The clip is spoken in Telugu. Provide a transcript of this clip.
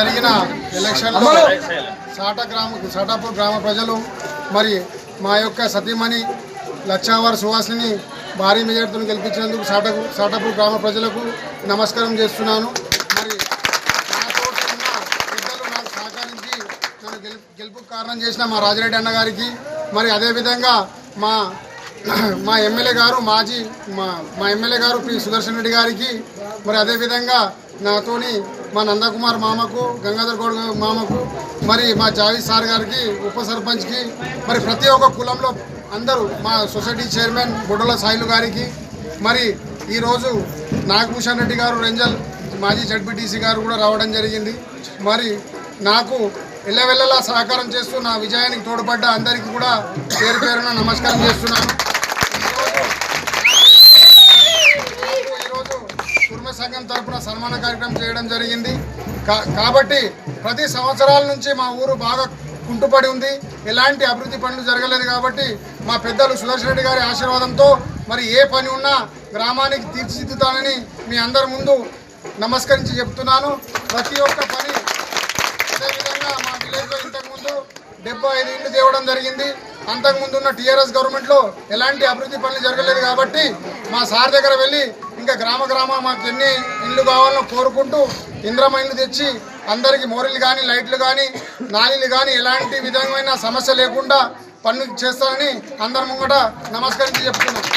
జరిగిన ఎలక్షన్లో సాటాపూర్ గ్రామ ప్రజలు మరి మా యొక్క సతీమణి లచ్చావర్ సుహాసిని భారీ మెజార్టీతో గెలిపించినందుకు సాటాపూర్ గ్రామ ప్రజలకు నమస్కారం చేస్తున్నాను. మరి నాతో ఉన్న పెద్దలు నాకు సహకరించి నన్ను గెలుపుకు కారణం చేసిన మా రాజిరెడ్డి అన్న గారికి, మరి అదేవిధంగా మా ఎమ్మెల్యే గారు మా ఎమ్మెల్యే గారు పి సుదర్శన్ రెడ్డి గారికి, మరి అదేవిధంగా నాతోని మా నందకుమార్ మామకు, గంగాధర్ గౌడ్ మామకు, మరి మా జావీద్ సార్ గారికి, ఉప సర్పంచ్కి, మరి ప్రతి ఒక్క కులంలో అందరూ, మా సొసైటీ చైర్మన్ బొడ్డల సాయిలు గారికి, మరి ఈరోజు నాగభూషణ్ రెడ్డి గారు రెంజల్ మాజీ జడ్పీటీసీ గారు కూడా రావడం జరిగింది. మరి నాకు ఎల్లవెల్లలా సహకారం చేస్తూ నా విజయానికి తోడ్పడ్డ అందరికీ కూడా పేరు పేరున నమస్కారం చేస్తున్నాను. ఈరోజు కుర్మ సంఘం తరఫున సన్మాన కార్యక్రమం చేయడం జరిగింది. కాబట్టి ప్రతి సంవత్సరాల నుంచి మా ఊరు బాగా కుంటుపడి ఉంది, ఎలాంటి అభివృద్ధి పనులు జరగలేదు. కాబట్టి మా పెద్దలు సుదర్శన్ రెడ్డి గారి ఆశీర్వాదంతో మరి ఏ పని ఉన్నా గ్రామానికి తీర్చిదిద్దుతానని మీ అందరి ముందు నమస్కరించి చెప్తున్నాను. ప్రతి ఒక్క పని అదేవిధంగా మా విలేజ్లో ఇంతకుముందు 75 ఇళ్ళు తేవడం జరిగింది. అంతకుముందు ఉన్న టీఆర్ఎస్ గవర్నమెంట్లో ఎలాంటి అభివృద్ధి పనులు జరగలేదు. కాబట్టి మా సార్ దగ్గర వెళ్ళి ఇంకా గ్రామ మాకు ఎన్ని ఇళ్ళు కావాలో కోరుకుంటూ ఇంద్రమ ఇళ్ళు తెచ్చి అందరికీ మోరీలు కానీ, లైట్లు కానీ, నాలీలు కానీ ఎలాంటి విధమైన సమస్య లేకుండా పనులు చేస్తానని అందరి ముంగట నమస్కరించి చెప్తున్నాను.